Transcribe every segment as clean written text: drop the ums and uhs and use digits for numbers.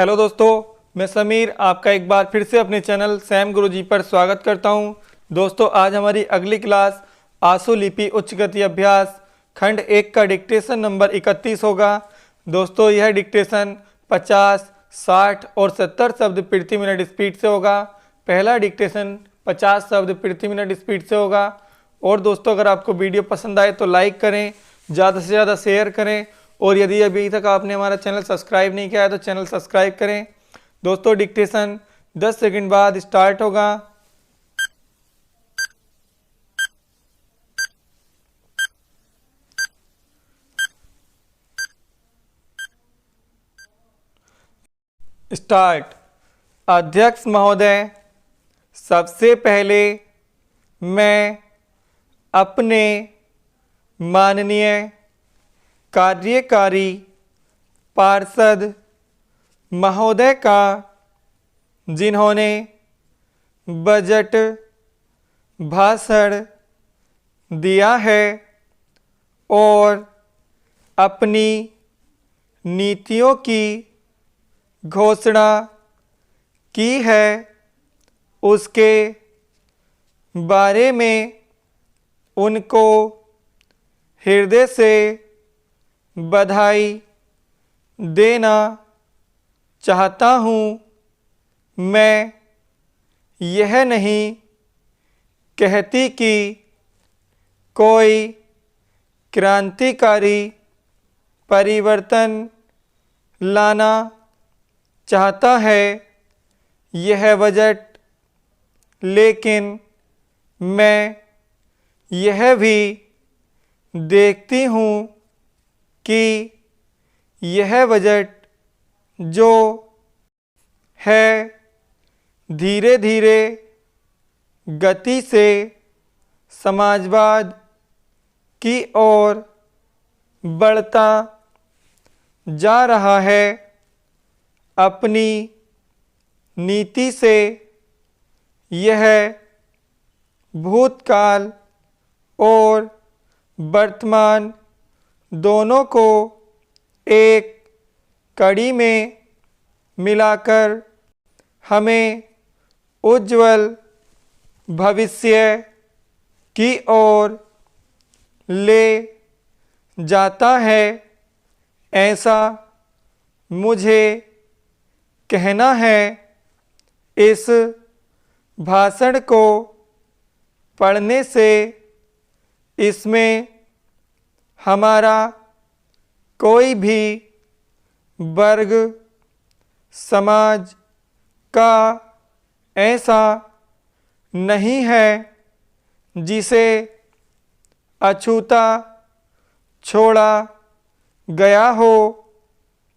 Hello दोस्तों, मैं समीर आपका एक बार फिर से अपने चैनल सैम गुरुजी पर स्वागत करता हूं। दोस्तों, आज हमारी अगली क्लास आशु लिपि उच्च गति अभ्यास खंड 1 का डिक्टेशन नंबर 31 होगा। दोस्तों, यह डिक्टेशन 50, 60 और 70 शब्द प्रति मिनट स्पीड से होगा। पहला डिक्टेशन 50 शब्द प्रति मिनट स्पीड से होगा। और दोस्तों, अगर आपको वीडियो पसंद आए तो लाइक करें, ज़्यादा से ज़्यादा शेयर करें और यदि अभी तक आपने हमारा चैनल सब्सक्राइब नहीं किया है तो चैनल सब्सक्राइब करें। दोस्तों, डिक्टेशन 10 सेकंड बाद स्टार्ट होगा। स्टार्ट। अध्यक्ष महोदय, सबसे पहले मैं अपने माननीय कार्यकारी पार्षद महोदय का, जिन्होंने बजट भाषण दिया है और अपनी नीतियों की घोषणा की है, उसके बारे में उनको हृदय से बधाई देना चाहता हूँ। मैं यह नहीं कहती कि कोई क्रांतिकारी परिवर्तन लाना चाहता है यह बजट, लेकिन मैं यह भी देखती हूँ कि यह बजट जो है धीरे धीरे गति से समाजवाद की ओर बढ़ता जा रहा है। अपनी नीति से यह भूतकाल और वर्तमान दोनों को एक कड़ी में मिलाकर हमें उज्ज्वल भविष्य की ओर ले जाता है, ऐसा मुझे कहना है। इस भाषण को पढ़ने से इसमें हमारा कोई भी वर्ग समाज का ऐसा नहीं है जिसे अछूता छोड़ा गया हो,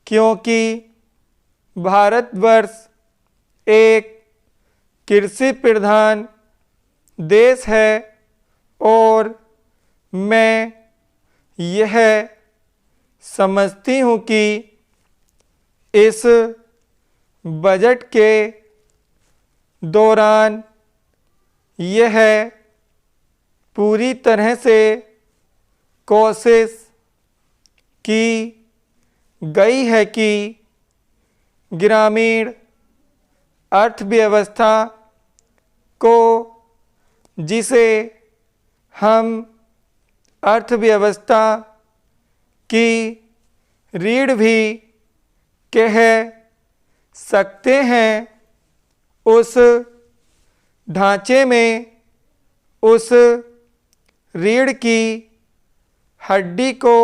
क्योंकि भारतवर्ष एक कृषि प्रधान देश है और मैं यह समझती हूँ कि इस बजट के दौरान यह पूरी तरह से कोशिश की गई है कि ग्रामीण अर्थव्यवस्था को, जिसे हम अर्थव्यवस्था की रीढ़ भी कह सकते हैं, उस ढांचे में उस रीढ़ की हड्डी को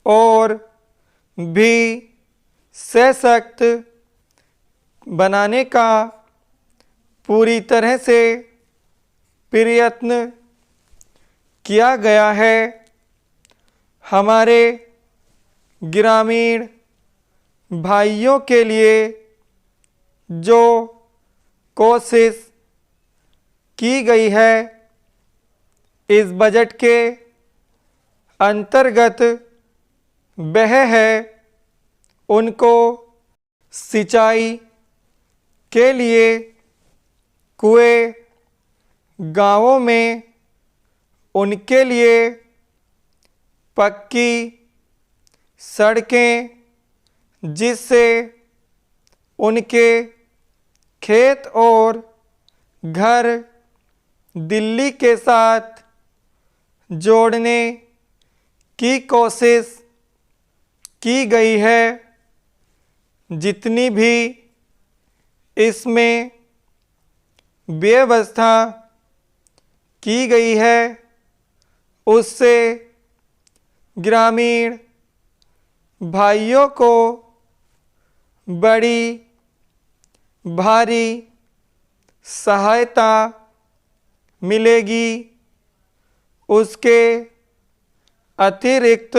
और भी सशक्त बनाने का पूरी तरह से प्रयत्न किया गया है। हमारे ग्रामीण भाइयों के लिए जो कोशिश की गई है इस बजट के अंतर्गत, वह है उनको सिंचाई के लिए कुएं गांवों में, उनके लिए पक्की सड़कें जिससे उनके खेत और घर दिल्ली के साथ जोड़ने की कोशिश की गई है। जितनी भी इसमें व्यवस्था की गई है उससे ग्रामीण भाइयों को बड़ी भारी सहायता मिलेगी। उसके अतिरिक्त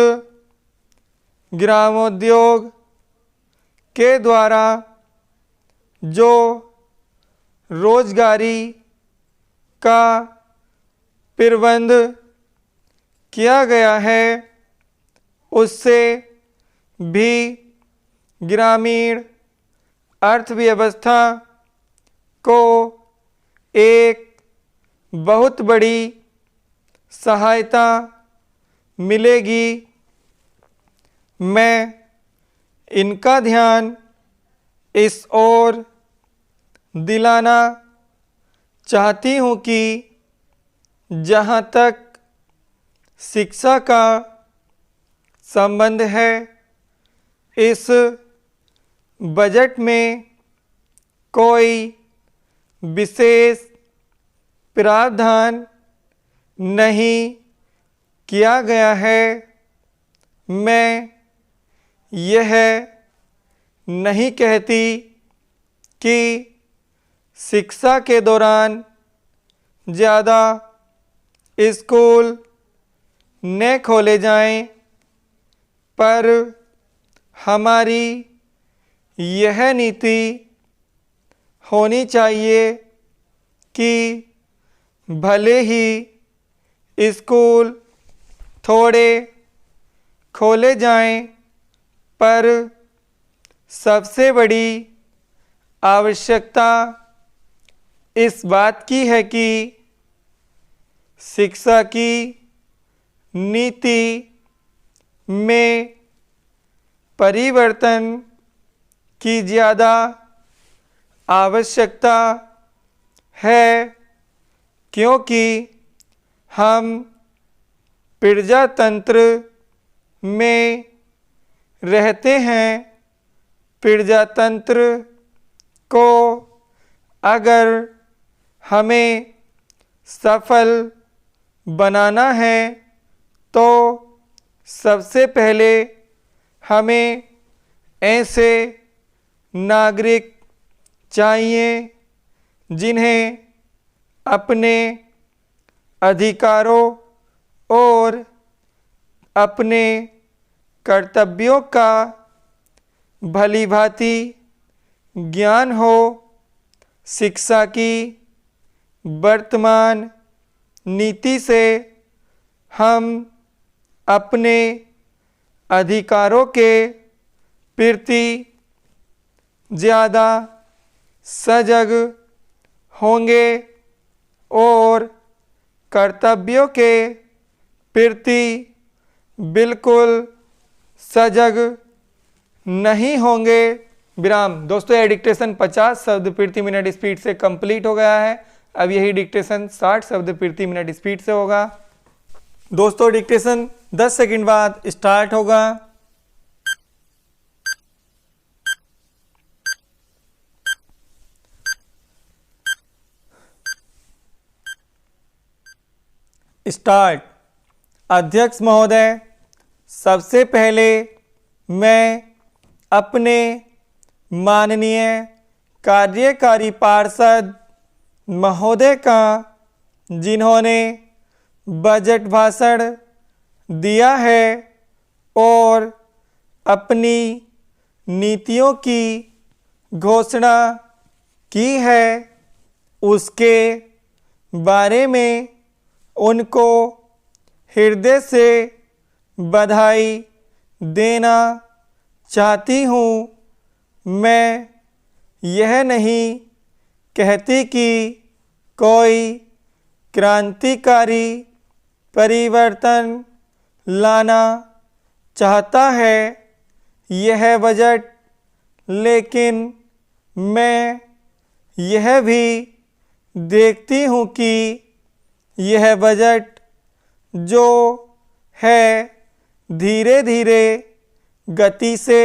ग्रामोद्योग के द्वारा जो रोजगारी का प्रबंध किया गया है उससे भी ग्रामीण अर्थव्यवस्था को एक बहुत बड़ी सहायता मिलेगी। मैं इनका ध्यान इस ओर दिलाना चाहती हूँ कि जहाँ तक शिक्षा का संबंध है इस बजट में कोई विशेष प्रावधान नहीं किया गया है। मैं यह नहीं कहती कि शिक्षा के दौरान ज़्यादा स्कूल न खोले जाएं, पर हमारी यह नीति होनी चाहिए कि भले ही स्कूल थोड़े खोले जाएं, पर सबसे बड़ी आवश्यकता इस बात की है कि शिक्षा की नीति में परिवर्तन की ज़्यादा आवश्यकता है, क्योंकि हम प्रजातंत्र में रहते हैं। प्रजातंत्र को अगर हमें सफल बनाना है तो सबसे पहले हमें ऐसे नागरिक चाहिए जिन्हें अपने अधिकारों और अपने कर्तव्यों का भलीभांति ज्ञान हो। शिक्षा की वर्तमान नीति से हम अपने अधिकारों के प्रति ज़्यादा सजग होंगे और कर्तव्यों के प्रति बिल्कुल सजग नहीं होंगे। विराम। दोस्तों यह डिक्टेशन 50 शब्द प्रति मिनट स्पीड से कंप्लीट हो गया है। अब यही डिक्टेशन 60 शब्द प्रति मिनट स्पीड से होगा। दोस्तों डिक्टेशन 10 सेकंड बाद स्टार्ट होगा। स्टार्ट। अध्यक्ष महोदय, सबसे पहले मैं अपने माननीय कार्यकारी पार्षद महोदय का, जिन्होंने बजट भाषण दिया है और अपनी नीतियों की घोषणा की है, उसके बारे में उनको हृदय से बधाई देना चाहती हूँ। मैं यह नहीं कहती कि कोई क्रांतिकारी परिवर्तन लाना चाहता है यह बजट, लेकिन मैं यह भी देखती हूँ कि यह बजट जो है धीरे धीरे गति से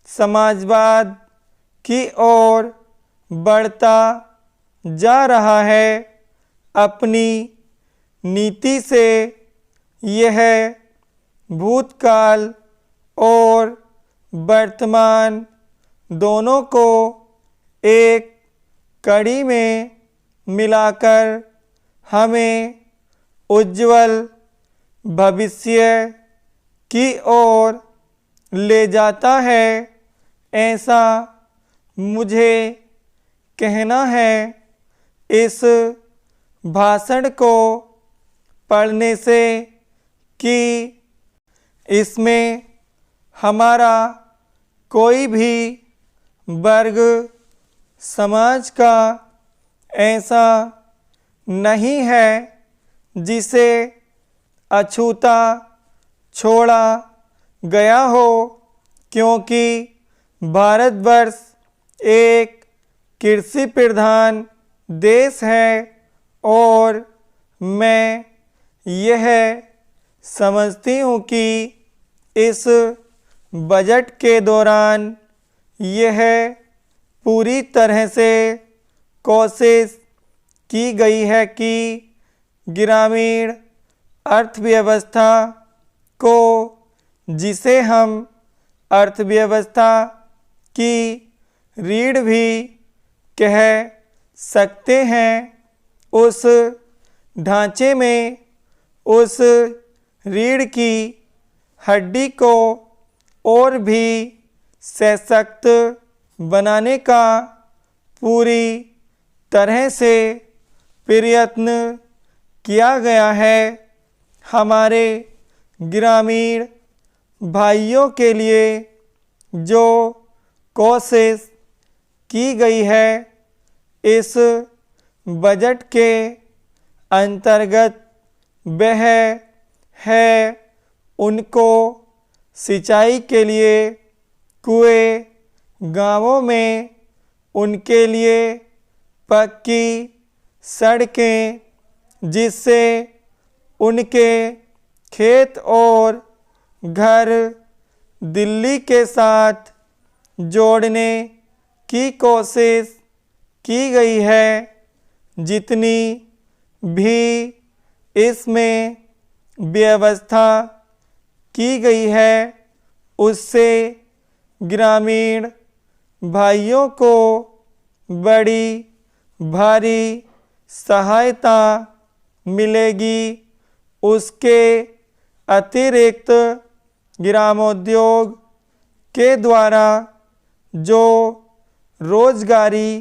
समाजवाद की ओर बढ़ता जा रहा है। अपनी नीति से यह भूतकाल और वर्तमान दोनों को एक कड़ी में मिलाकर हमें उज्ज्वल भविष्य की ओर ले जाता है, ऐसा मुझे कहना है। इस भाषण को पढ़ने से कि इसमें हमारा कोई भी वर्ग समाज का ऐसा नहीं है जिसे अछूता छोड़ा गया हो, क्योंकि भारतवर्ष एक कृषि प्रधान देश है और मैं यह समझती हूँ कि इस बजट के दौरान यह पूरी तरह से कोशिश की गई है कि ग्रामीण अर्थव्यवस्था को, जिसे हम अर्थव्यवस्था की रीढ़ भी कह सकते हैं, उस ढांचे में उस रीढ़ की हड्डी को और भी सशक्त बनाने का पूरी तरह से प्रयत्न किया गया है। हमारे ग्रामीण भाइयों के लिए जो कोशिश की गई है इस बजट के अंतर्गत वह है उनको सिंचाई के लिए कुएं, गांवों में उनके लिए पक्की सड़कें, जिससे उनके खेत और घर दिल्ली के साथ जोड़ने की कोशिश की गई है। जितनी भी इसमें व्यवस्था की गई है उससे ग्रामीण भाइयों को बड़ी भारी सहायता मिलेगी। उसके अतिरिक्त ग्रामोद्योग के द्वारा जो रोजगारी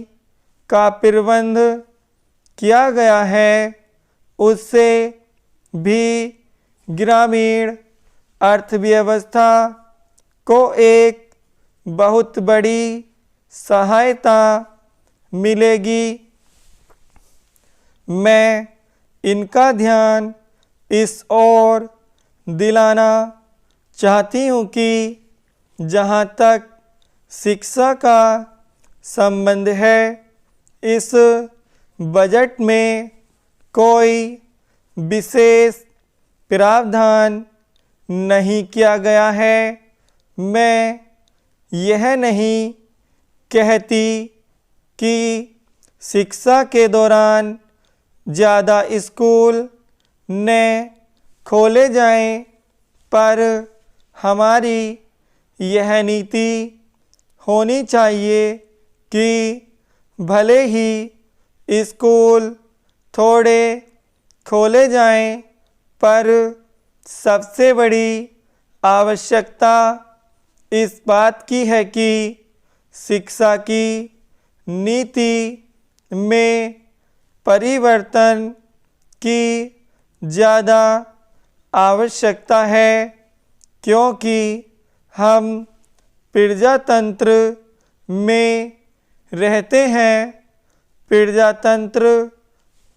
का प्रबंध किया गया है उससे भी ग्रामीण अर्थव्यवस्था को एक बहुत बड़ी सहायता मिलेगी। मैं इनका ध्यान इस ओर दिलाना चाहती हूँ कि जहाँ तक शिक्षा का संबंध है, इस बजट में कोई विशेष प्रावधान नहीं किया गया है। मैं यह नहीं कहती कि शिक्षा के दौरान ज़्यादा स्कूल न खोले जाएं, पर हमारी यह नीति होनी चाहिए कि भले ही स्कूल थोड़े खोले जाएं, पर सबसे बड़ी आवश्यकता इस बात की है कि शिक्षा की नीति में परिवर्तन की ज़्यादा आवश्यकता है, क्योंकि हम प्रजातंत्र में रहते हैं। प्रजातंत्र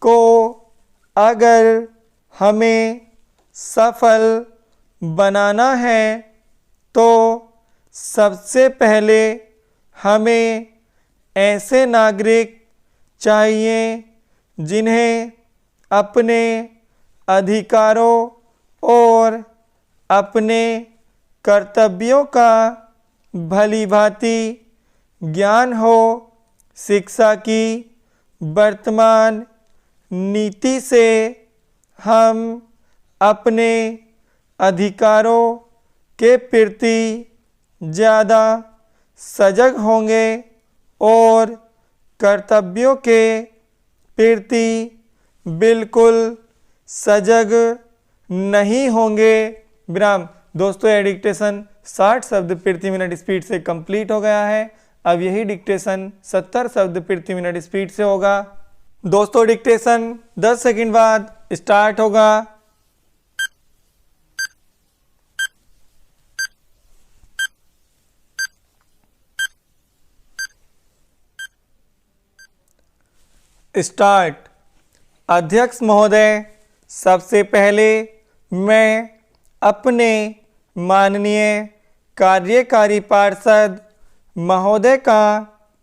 को अगर हमें सफल बनाना है तो सबसे पहले हमें ऐसे नागरिक चाहिए जिन्हें अपने अधिकारों और अपने कर्तव्यों का भलीभांति ज्ञान हो। शिक्षा की वर्तमान नीति से हम अपने अधिकारों के प्रति ज़्यादा सजग होंगे और कर्तव्यों के प्रति बिल्कुल सजग नहीं होंगे। विराम। दोस्तों यह डिक्टेशन 60 शब्द प्रति मिनट स्पीड से कंप्लीट हो गया है। अब यही डिक्टेशन 70 शब्द प्रति मिनट स्पीड से होगा। दोस्तों डिक्टेशन 10 सेकंड बाद स्टार्ट होगा। स्टार्ट। अध्यक्ष महोदय, सबसे पहले मैं अपने माननीय कार्यकारी पार्षद महोदय का,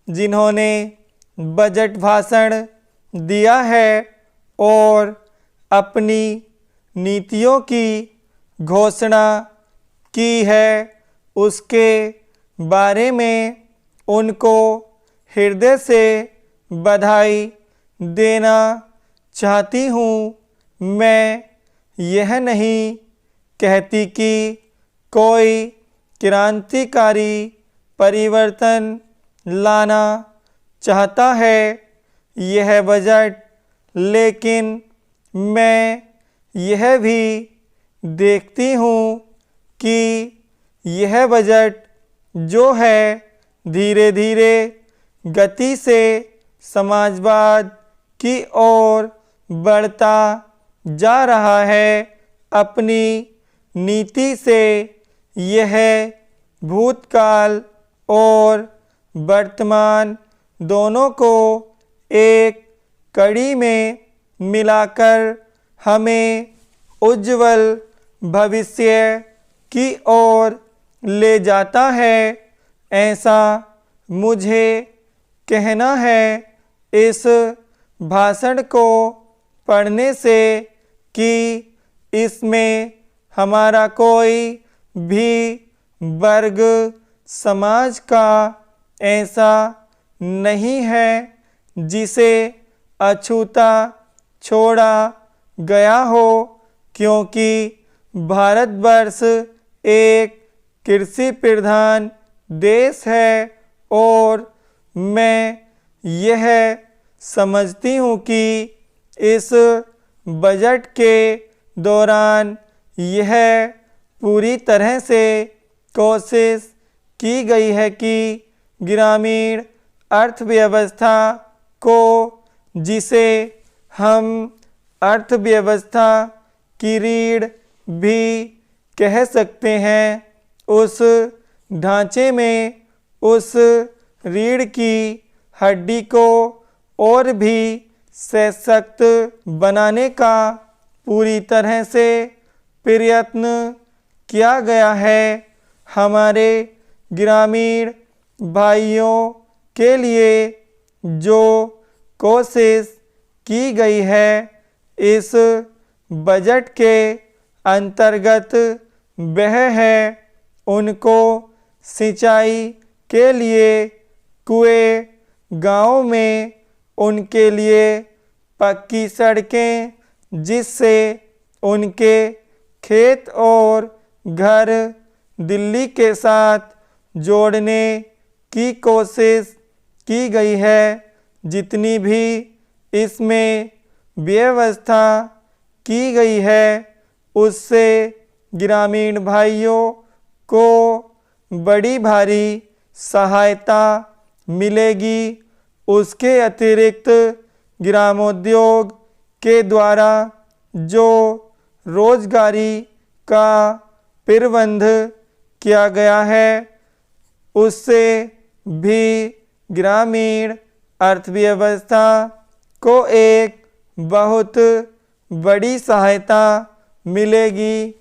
जिन्होंने बजट भाषण दिया है और अपनी नीतियों की घोषणा की है, उसके बारे में उनको हृदय से बधाई देना चाहती हूँ। मैं यह नहीं कहती कि कोई क्रांतिकारी परिवर्तन लाना चाहता है यह बजट, लेकिन मैं यह भी देखती हूँ कि यह बजट जो है धीरे धीरे गति से समाजवाद की ओर बढ़ता जा रहा है। अपनी नीति से यह भूतकाल और वर्तमान दोनों को एक कड़ी में मिलाकर हमें उज्जवल भविष्य की ओर ले जाता है, ऐसा मुझे कहना है। इस भाषण को पढ़ने से कि इसमें हमारा कोई भी वर्ग समाज का ऐसा नहीं है जिसे अछूता छोड़ा गया हो, क्योंकि भारतवर्ष एक कृषि प्रधान देश है और मैं यह समझती हूँ कि इस बजट के दौरान यह पूरी तरह से कोशिश की गई है कि ग्रामीण अर्थव्यवस्था को, जिसे हम अर्थव्यवस्था की रीढ़ भी कह सकते हैं, उस ढांचे में उस रीढ़ की हड्डी को और भी सशक्त बनाने का पूरी तरह से प्रयत्न किया गया है। हमारे ग्रामीण भाइयों के लिए जो कोशिश की गई है, इस बजट के अंतर्गत वह है उनको सिंचाई के लिए कुएं, गाँव में उनके लिए पक्की सड़कें, जिससे उनके खेत और घर दिल्ली के साथ जोड़ने की कोशिश की गई है। जितनी भी इसमें व्यवस्था की गई है, उससे ग्रामीण भाइयों को बड़ी भारी सहायता मिलेगी। उसके अतिरिक्त ग्रामोद्योग के द्वारा जो रोजगारी का प्रबंध किया गया है, उससे भी ग्रामीण अर्थव्यवस्था को एक बहुत बड़ी सहायता मिलेगी।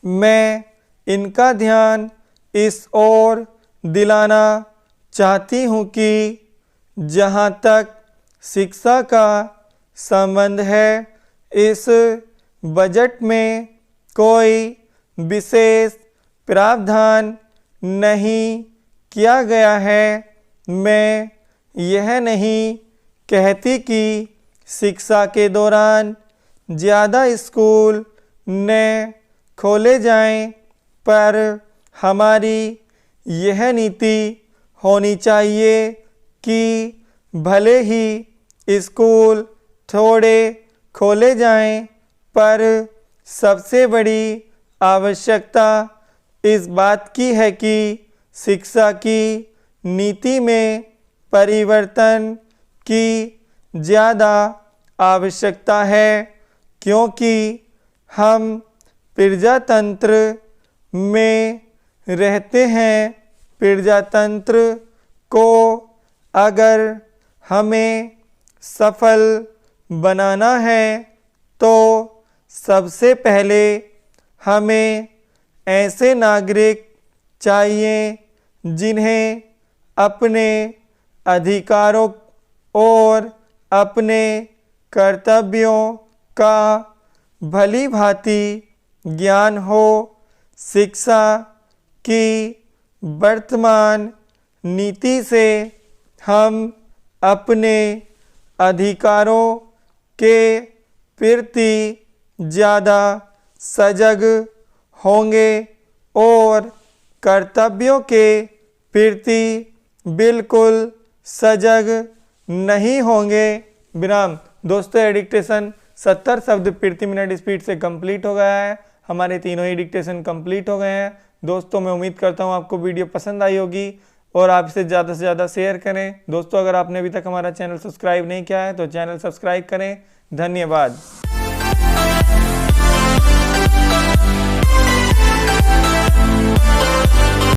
मैं इनका ध्यान इस ओर दिलाना चाहती हूँ कि जहाँ तक शिक्षा का संबंध है इस बजट में कोई विशेष प्रावधान नहीं किया गया है। मैं यह नहीं कहती कि शिक्षा के दौरान ज़्यादा स्कूल न खोले जाएं, पर हमारी यह नीति होनी चाहिए कि भले ही स्कूल थोड़े खोले जाएं, पर सबसे बड़ी आवश्यकता इस बात की है कि शिक्षा की नीति में परिवर्तन की ज़्यादा आवश्यकता है, क्योंकि हम प्रजातंत्र में रहते हैं। प्रजातंत्र को अगर हमें सफल बनाना है तो सबसे पहले हमें ऐसे नागरिक चाहिए जिन्हें अपने अधिकारों और अपने कर्तव्यों का भली भांति ज्ञान हो। शिक्षा की वर्तमान नीति से हम अपने अधिकारों के प्रति ज़्यादा सजग होंगे और कर्तव्यों के प्रति बिल्कुल सजग नहीं होंगे। विराम। दोस्तों, ये डिक्टेशन 70 शब्द प्रति मिनट स्पीड से कंप्लीट हो गया है। हमारे तीनों ही डिक्टेशन कंप्लीट हो गए हैं। दोस्तों, मैं उम्मीद करता हूँ आपको वीडियो पसंद आई होगी और आप इसे ज़्यादा से ज़्यादा शेयर करें। दोस्तों, अगर आपने अभी तक हमारा चैनल सब्सक्राइब नहीं किया है तो चैनल सब्सक्राइब करें। धन्यवाद।